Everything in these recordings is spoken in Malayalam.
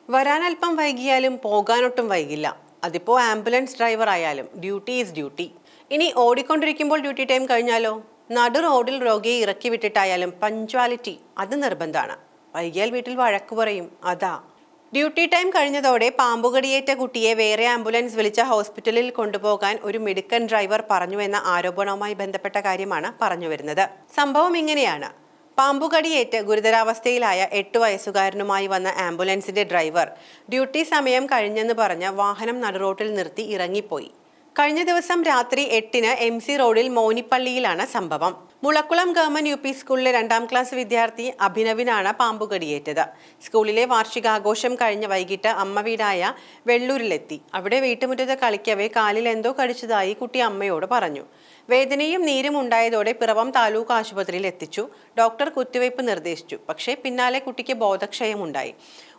വരാൻ അല്പം വൈകിയാലും പോകാനൊട്ടും വൈകില്ല. അതിപ്പോ ആംബുലൻസ് ഡ്രൈവർ ആയാലും ഡ്യൂട്ടി ഈസ് ഡ്യൂട്ടി. ഇനി ഓടിക്കൊണ്ടിരിക്കുമ്പോൾ ഡ്യൂട്ടി ടൈം കഴിഞ്ഞാലോ? നടു റോഡിൽ രോഗിയെ ഇറക്കി വിട്ടിട്ടായാലും പഞ്ച്വാലിറ്റി അത് നിർബന്ധമാണ്. വൈകിയാൽ വീട്ടിൽ വഴക്കു പറയും. അതാ ഡ്യൂട്ടി ടൈം കഴിഞ്ഞതോടെ പാമ്പുകടിയേറ്റ കുട്ടിയെ വേറെ ആംബുലൻസ് വിളിച്ച ഹോസ്പിറ്റലിൽ കൊണ്ടുപോകാൻ ഒരു മിടുക്കൻ ഡ്രൈവർ പറഞ്ഞുവെന്ന ആരോപണവുമായി ബന്ധപ്പെട്ട കാര്യമാണ് പറഞ്ഞുവരുന്നത്. സംഭവം ഇങ്ങനെയാണ്. പാമ്പുകടിയേറ്റ് ഗുരുതരാവസ്ഥയിലായ 8 വയസ്സുകാരനുമായി വന്ന ആംബുലൻസിന്റെ ഡ്രൈവർ ഡ്യൂട്ടി സമയം കഴിഞ്ഞെന്ന് പറഞ്ഞ് വാഹനം നടുറോട്ടിൽ നിർത്തി ഇറങ്ങിപ്പോയി. കഴിഞ്ഞ ദിവസം രാത്രി 8-ന് MC റോഡിൽ മോനിപ്പള്ളിയിലാണ് സംഭവം. മുളക്കുളം ഗവൺമെന്റ് UP സ്കൂളിലെ 2ാം ക്ലാസ് വിദ്യാർത്ഥി അഭിനവിനാണ് പാമ്പുകടിയേറ്റത്. സ്കൂളിലെ വാർഷികാഘോഷം കഴിഞ്ഞ് വൈകിട്ട് അമ്മ വീടായ വെള്ളൂരിലെത്തി. അവിടെ വീട്ടുമുറ്റത്ത് കളിക്കവേ കാലിൽ എന്തോ കടിച്ചതായി കുട്ടി അമ്മയോട് പറഞ്ഞു. വേദനയും നീരും ഉണ്ടായതോടെ പിറവം താലൂക്ക് ആശുപത്രിയിൽ എത്തിച്ചു. ഡോക്ടർ കുത്തിവയ്പ് നിർദ്ദേശിച്ചു. പക്ഷേ പിന്നാലെ കുട്ടിക്ക് ബോധക്ഷയമുണ്ടായി.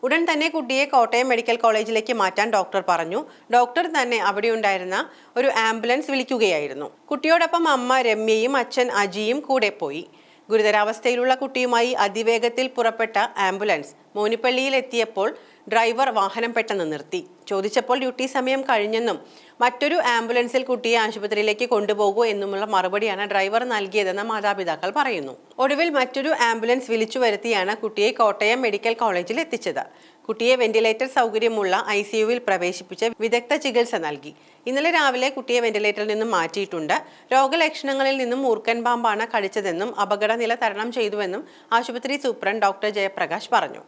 ഉടൻ തന്നെ കുട്ടിയെ കോട്ടയം മെഡിക്കൽ കോളേജിലേക്ക് മാറ്റാൻ ഡോക്ടർ പറഞ്ഞു. ഡോക്ടർ തന്നെ അവിടെയുണ്ടായിരുന്ന ഒരു ആംബുലൻസ് വിളിക്കുകയായിരുന്നു. കുട്ടിയോടൊപ്പം അമ്മ രമ്യയും അച്ഛൻ അജിയും കൂടെ പോയി. ഗുരുതരാവസ്ഥയിലുള്ള കുട്ടിയുമായി അതിവേഗത്തിൽ പുറപ്പെട്ട ആംബുലൻസ് മോനിപ്പള്ളിയിൽ എത്തിയപ്പോൾ ഡ്രൈവർ വാഹനം പെട്ടെന്ന് നിർത്തി. ചോദിച്ചപ്പോൾ ഡ്യൂട്ടി സമയം കഴിഞ്ഞെന്നും മറ്റൊരു ആംബുലൻസിൽ കുട്ടിയെ ആശുപത്രിയിലേക്ക് കൊണ്ടുപോകൂ എന്നുമുള്ള മറുപടിയാണ് ഡ്രൈവർ നൽകിയതെന്ന് മാതാപിതാക്കൾ പറയുന്നു. ഒടുവിൽ മറ്റൊരു ആംബുലൻസ് വിളിച്ചു വരുത്തിയാണ് കുട്ടിയെ കോട്ടയം മെഡിക്കൽ കോളേജിൽ എത്തിച്ചത്. കുട്ടിയെ വെന്റിലേറ്റർ സൗകര്യമുള്ള ICUവിൽ പ്രവേശിപ്പിച്ച് വിദഗ്ധ ചികിത്സ നൽകി. ഇന്നലെ രാവിലെ കുട്ടിയെ വെന്റിലേറ്ററിൽ നിന്നും മാറ്റിയിട്ടുണ്ട്. രോഗലക്ഷണങ്ങളിൽ നിന്നും മൂർഖൻ പാമ്പാണ് കടിച്ചതെന്നും അപകടനില തരണം ചെയ്തുവെന്നും ആശുപത്രി സൂപ്രണ്ട് ഡോക്ടർ ജയപ്രകാശ് പറഞ്ഞു.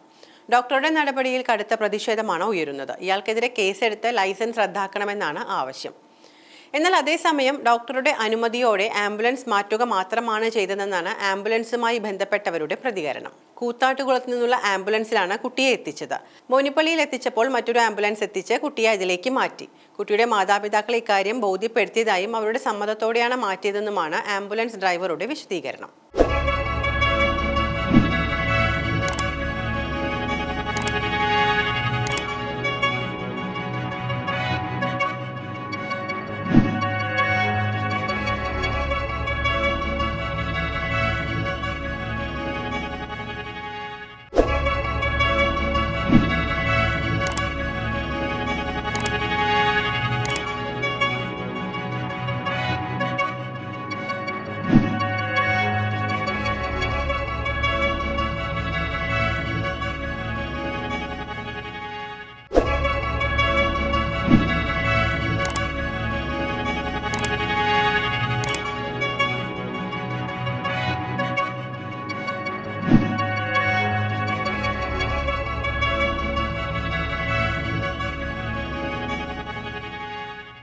ഡോക്ടറുടെ നടപടിയിൽ കടുത്ത പ്രതിഷേധമാണ് ഉയരുന്നത്. ഇയാൾക്കെതിരെ കേസെടുത്ത് ലൈസൻസ് റദ്ദാക്കണമെന്നാണ് ആവശ്യം. എന്നാൽ അതേസമയം ഡോക്ടറുടെ അനുമതിയോടെ ആംബുലൻസ് മാറ്റുക മാത്രമാണ് ചെയ്തതെന്നാണ് ആംബുലൻസുമായി ബന്ധപ്പെട്ടവരുടെ പ്രതികരണം. കൂത്താട്ടുകുളത്ത് നിന്നുള്ള ആംബുലൻസിലാണ് കുട്ടിയെ എത്തിച്ചത്. മോനിപ്പള്ളിയിൽ എത്തിച്ചപ്പോൾ മറ്റൊരു ആംബുലൻസ് എത്തിച്ച് കുട്ടിയെ അതിലേക്ക് മാറ്റി. കുട്ടിയുടെ മാതാപിതാക്കൾ ഇക്കാര്യം ബോധ്യപ്പെടുത്തിയതായും അവരുടെ സമ്മതത്തോടെയാണ് മാറ്റിയതെന്നുമാണ് ആംബുലൻസ് ഡ്രൈവറുടെ വിശദീകരണം.